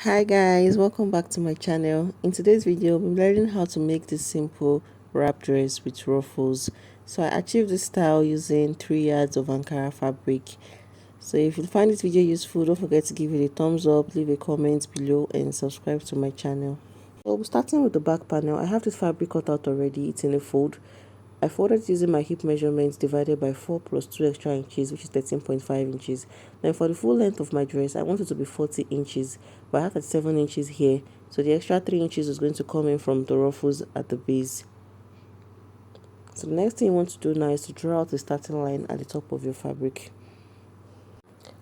Hi guys, welcome back to my channel. In today's video, we'll be learning how to make this simple wrap dress with ruffles. So I achieved this style using 3 yards of Ankara fabric. So if you find this video useful, don't forget to give it a thumbs up, leave a comment below and subscribe to my channel. So starting with the back panel, I have this fabric cut out already. It's in a fold. I folded using my hip measurements divided by 4 plus 2 extra inches, which is 13.5 inches. Then for the full length of my dress, I want it to be 40 inches, but I have 37 inches here. So the extra 3 inches is going to come in from the ruffles at the base. So the next thing you want to do now is to draw out the starting line at the top of your fabric.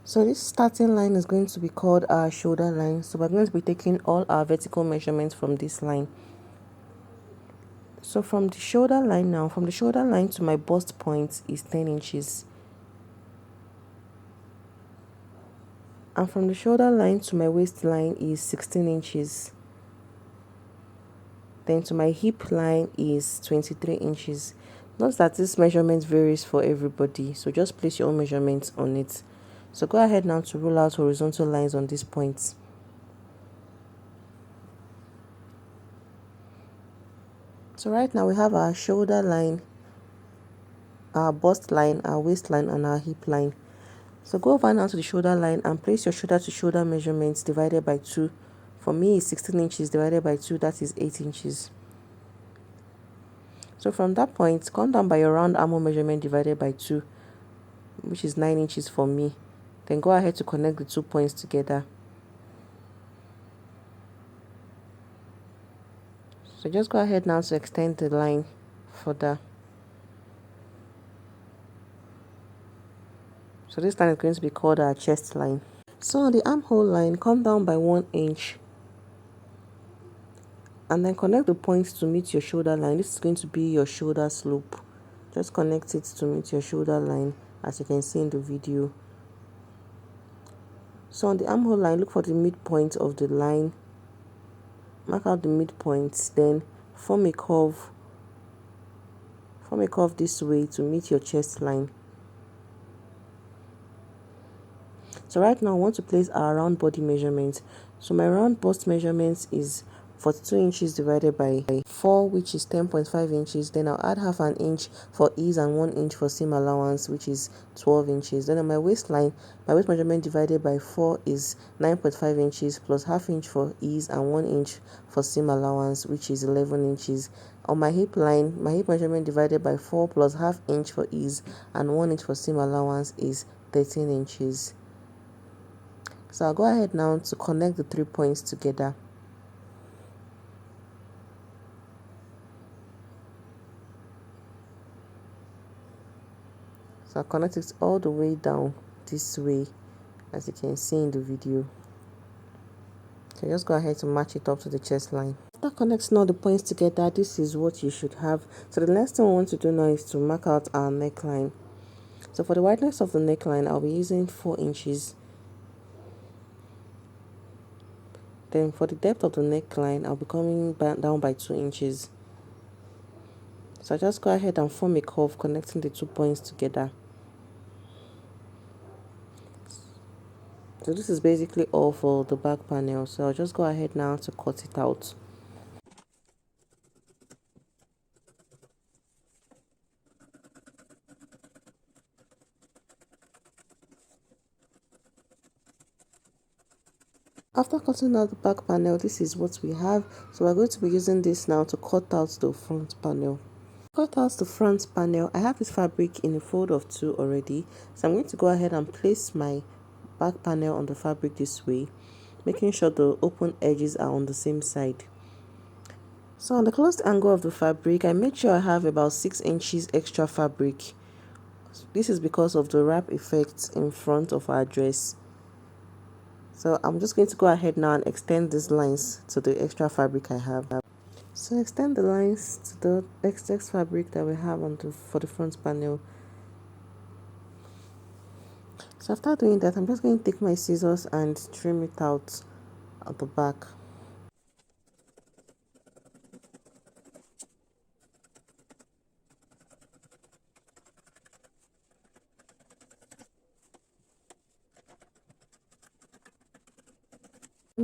So this starting line is going to be called our shoulder line. So we're going to be taking all our vertical measurements from this line. So from the shoulder line now, from the shoulder line to my bust point is 10 inches. And from the shoulder line to my waistline is 16 inches. Then to my hip line is 23 inches. Note that this measurement varies for everybody, so just place your own measurements on it. So go ahead now to roll out horizontal lines on these points. So right now we have our shoulder line, our bust line, our waistline, and our hip line. So go over now to the shoulder line and place your shoulder to shoulder measurements divided by 2. For me, it's 16 inches divided by 2, that is 8 inches. So from that point, come down by your round armhole measurement divided by 2, which is 9 inches for me. Then go ahead to connect the 2 points together. So just go ahead now to extend the line further. So this line is going to be called our chest line. So on the armhole line, come down by 1 inch. And then connect the points to meet your shoulder line. This is going to be your shoulder slope. Just connect it to meet your shoulder line, as you can see in the video. So on the armhole line, look for the midpoint of the line. Mark out the midpoints, then form a curve this way to meet your chest line. So right now I want to place our round body measurement. So my round bust measurement is 42 inches divided by 4, which is 10.5 inches. Then I'll add half an inch for ease and 1 inch for seam allowance, which is 12 inches. Then on my waistline, my waist measurement divided by 4 is 9.5 inches plus half inch for ease and 1 inch for seam allowance, which is 11 inches. On my hip line, my hip measurement divided by 4 plus half inch for ease and 1 inch for seam allowance is 13 inches. So I'll go ahead now to connect the 3 points together. So I'll connect it all the way down this way, as you can see in the video. So just go ahead to match it up to the chest line. After connecting all the points together, this is what you should have. So the next thing we want to do now is to mark out our neckline. So for the wideness of the neckline, I'll be using 4 inches. Then for the depth of the neckline, I'll be coming back down by 2 inches. So I just go ahead and form a curve connecting the 2 points together. So this is basically all for the back panel. So I'll just go ahead now to cut it out. After cutting out the back panel, this is what we have. So we're going to be using this now to cut out the front panel. Cut out the front panel. I have this fabric in a fold of 2 already. So I'm going to go ahead and place my back panel on the fabric this way, making sure the open edges are on the same side. So on the closed angle of the fabric, I made sure I have about 6 inches extra fabric. This is because of the wrap effect in front of our dress. So I'm just going to go ahead now and extend these lines to the extra fabric I have. So extend the lines to the excess fabric that we have for the front panel. So after doing that, I'm just going to take my scissors and trim it out at the back.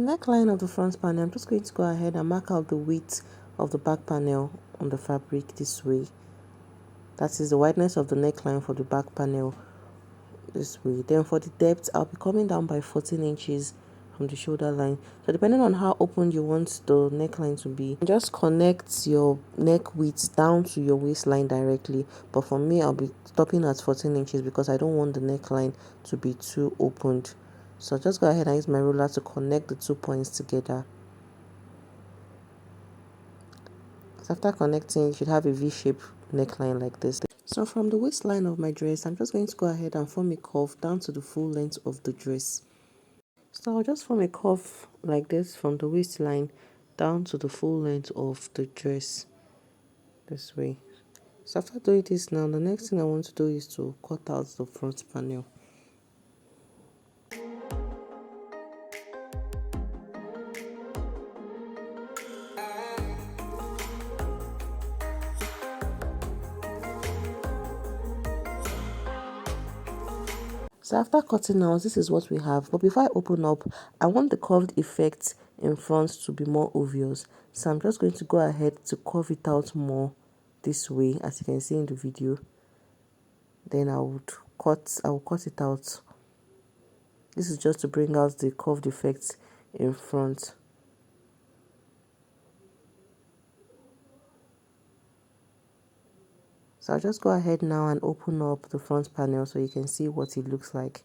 neckline of the front panel, I'm just going to go ahead and mark out the width of the back panel on the fabric this way. That is the wideness of the neckline for the back panel this way. Then for the depth, I'll be coming down by 14 inches from the shoulder line. So depending on how open you want the neckline to be, just connect your neck width down to your waistline directly. But for me, I'll be stopping at 14 inches because I don't want the neckline to be too opened. So just go ahead and use my ruler to connect the 2 points together. So after connecting, you should have a V-shaped neckline like this. So from the waistline of my dress, I'm just going to go ahead and form a curve down to the full length of the dress. So I'll just form a curve like this from the waistline down to the full length of the dress this way. So after doing this now, the next thing I want to do is to cut out the front panel. So after cutting out, this is what we have. But before I open up, I want the curved effect in front to be more obvious. So I'm just going to go ahead to curve it out more this way, as you can see in the video. Then I will cut it out. This is just to bring out the curved effect in front. So I'll just go ahead now and open up the front panel so you can see what it looks like.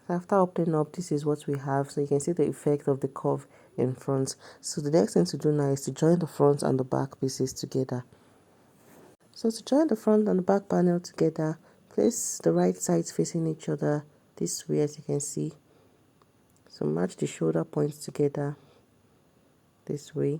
So after opening up, this is what we have. So you can see the effect of the curve in front. So the next thing to do now is to join the front and the back pieces together. So to join the front and the back panel together, place the right sides facing each other this way, as you can see. So match the shoulder points together this way.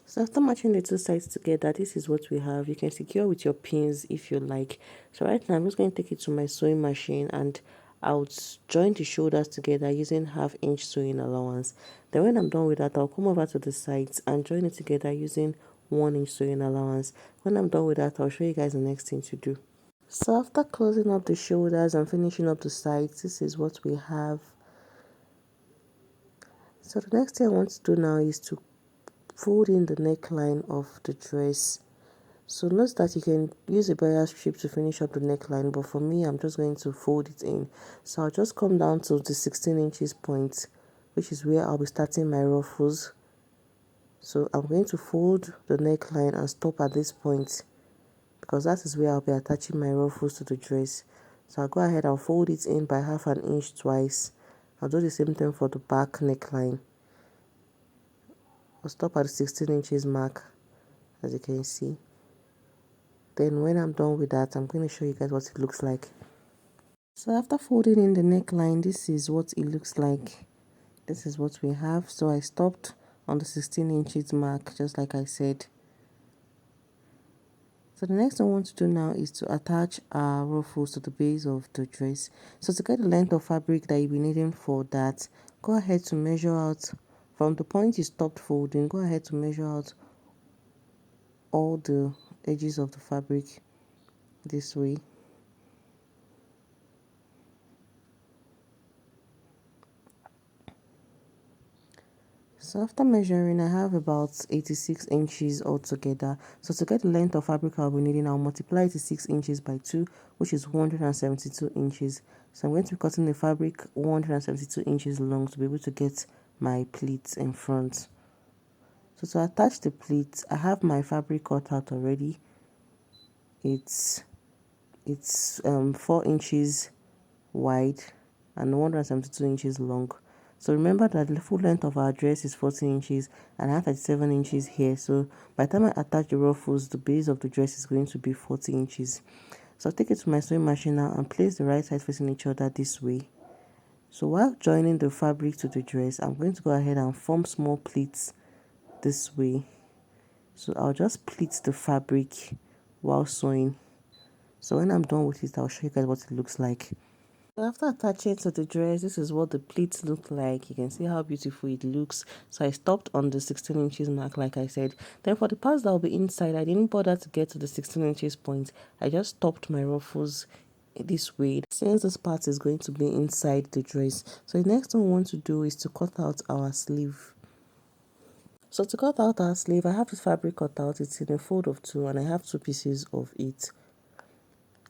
So after matching the two sides together, this is what we have. You can secure with your pins if you like. So right now I'm just going to take it to my sewing machine and I'll join the shoulders together using 1/2 inch sewing allowance. Then when I'm done with that, I'll come over to the sides and join it together using 1 inch sewing allowance. When I'm done with that, I'll show you guys the next thing to do. So after closing up the shoulders and finishing up the sides, this is what we have. So the next thing I want to do now is to fold in the neckline of the dress. So notice that you can use a barrier strip to finish up the neckline, but for me, I'm just going to fold it in. So I'll just come down to the 16 inches point, which is where I'll be starting my ruffles. So I'm going to fold the neckline and stop at this point because that is where I'll be attaching my ruffles to the dress. So I'll go ahead and fold it in by 1/2 inch twice. I'll do the same thing for the back neckline. I'll stop at the 16 inches mark, as you can see. Then when I'm done with that, I'm going to show you guys what it looks like. So after folding in the neckline, this is what it looks like. This is what we have. So I stopped on the 16 inches mark, just like I said. So the next thing I want to do now is to attach our ruffles to the base of the dress. So to get the length of fabric that you'll be needing for that, go ahead to measure out from the point you stopped folding. Go ahead to measure out all the edges of the fabric this way. So after measuring, I have about 86 inches altogether. So to get the length of fabric I'll be needing, I'll multiply 86 inches by 2, which is 172 inches. So I'm going to be cutting the fabric 172 inches long to be able to get my pleats in front. So to attach the pleats, I have my fabric cut out already. It's 4 inches wide and 172 inches long. So remember that the full length of our dress is 14 inches and I have 37 inches here. So by the time I attach the ruffles, the base of the dress is going to be 40 inches. So I'll take it to my sewing machine now and place the right side facing each other this way. So while joining the fabric to the dress, I'm going to go ahead and form small pleats this way. So I'll just pleat the fabric while sewing. So when I'm done with it, I'll show you guys what it looks like. After attaching to the dress, this is what the pleats look like. You can see how beautiful it looks. So I stopped on the 16 inches mark, like I said. Then for the parts that will be inside, I didn't bother to get to the 16 inches point. I just stopped my ruffles this way, since this part is going to be inside the dress. So the next thing we want to do is to cut out our sleeve. So to cut out our sleeve, I have this fabric cut out. It's in a fold of 2 and I have 2 pieces of it.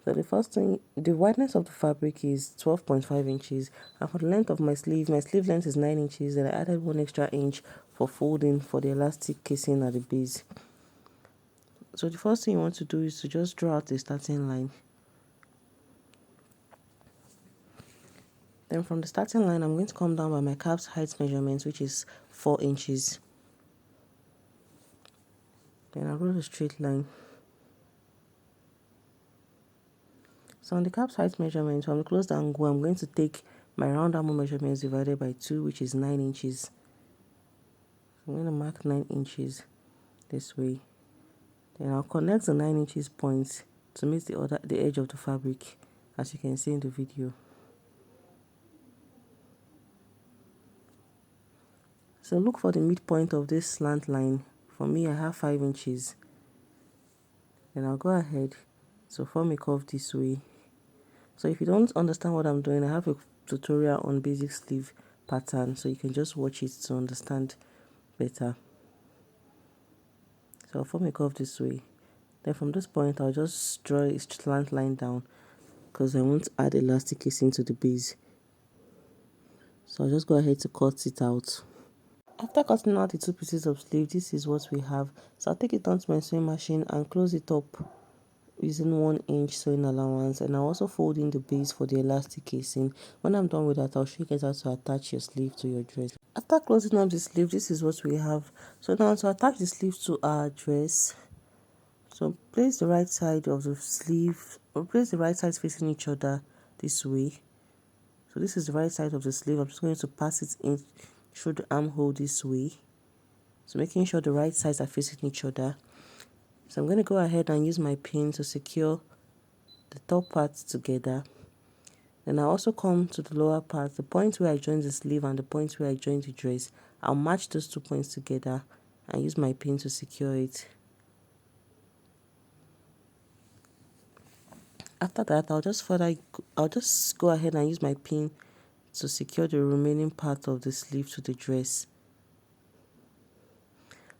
So the first thing, the wideness of the fabric is 12.5 inches, and for the length of my sleeve length is 9 inches, and I added 1 extra inch for folding for the elastic casing at the base. So the first thing you want to do is to just draw out the starting line. Then from the starting line, I'm going to come down by my calf's height measurement, which is 4 inches. Then I'll draw a straight line. So on the calf's height measurement, from the closed angle, I'm going to take my round arm measurements divided by 2, which is 9 inches. I'm going to mark 9 inches this way. Then I'll connect the 9 inches points to meet the edge of the fabric, as you can see in the video. So look for the midpoint of this slant line. For me, I have 5 inches. Then I'll go ahead to form a curve this way. So if you don't understand what I'm doing, I have a tutorial on basic sleeve pattern, so you can just watch it to understand better. So I'll form a curve this way. Then from this point, I'll just draw a slant line down because I want to add elastic casing to the base. So I'll just go ahead to cut it out. After cutting out the 2 pieces of sleeve, this is what we have. So I'll take it onto my sewing machine and close it up using 1 inch sewing allowance, and I'll also fold in the base for the elastic casing. When I'm done with that, I'll show you guys how to attach your sleeve to your dress. After closing up the sleeve, this is what we have. So now to attach the sleeve to our dress, so place the right side of the sleeve, or place the right sides facing each other this way. So this is the right side of the sleeve. I'm just going to pass it in through the armhole this way. So making sure the right sides are facing each other. So I'm going to go ahead and use my pin to secure the top parts together. Then I'll also come to the lower part, the point where I join the sleeve and the point where I join the dress. I'll match those 2 points together and use my pin to secure it. After that, I'll just go ahead and use my pin to secure the remaining part of the sleeve to the dress.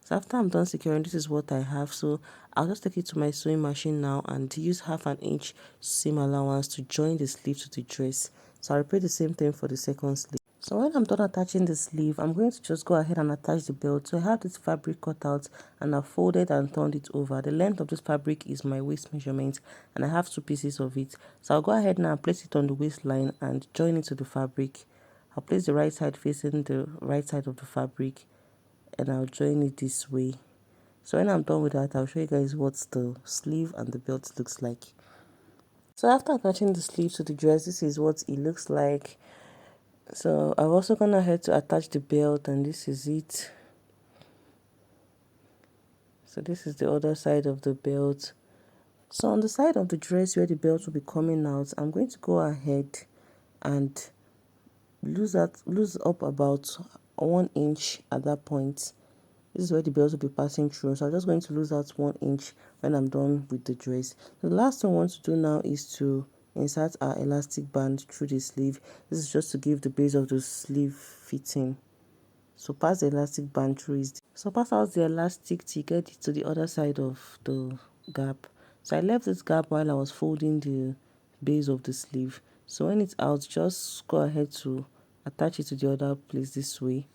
So after I'm done securing, this is what I have. So I'll just take it to my sewing machine now and use 1/2 inch seam allowance to join the sleeve to the dress. So I'll repeat the same thing for the second sleeve. So when I'm done attaching the sleeve, I'm going to just go ahead and attach the belt. So I have this fabric cut out and I've folded and turned it over. The length of this fabric is my waist measurement and I have 2 pieces of it. So I'll go ahead now and place it on the waistline and join it to the fabric. I'll place the right side facing the right side of the fabric and I'll join it this way. So when I'm done with that, I'll show you guys what the sleeve and the belt looks like. So after attaching the sleeve to the dress, this is what it looks like. So I've also gone ahead to attach the belt, and this is it. So this is the other side of the belt. So on the side of the dress where the belt will be coming out, I'm going to go ahead and lose up about 1 inch at that point. This is where the belt will be passing through. So I'm just going to lose out 1 inch when I'm done with the dress. The last thing I want to do now is to insert our elastic band through the sleeve. This is just to give the base of the sleeve fitting. So pass the elastic band through it. So pass out the elastic to get it to the other side of the gap. So I left this gap while I was folding the base of the sleeve. So when it's out, just go ahead to attach it to the other place this way.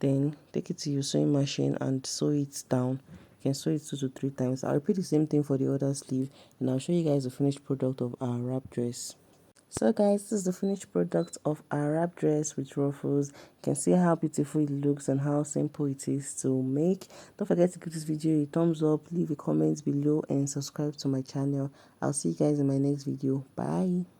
Then take it to your sewing machine and sew it down. You can sew it 2 to 3 times. I'll repeat the same thing for the other sleeve and I'll show you guys the finished product of our wrap dress. So guys, this is the finished product of our wrap dress with ruffles. You can see how beautiful it looks and how simple it is to make. Don't forget to give this video a thumbs up, leave a comment below and subscribe to my channel. I'll see you guys in my next video. Bye.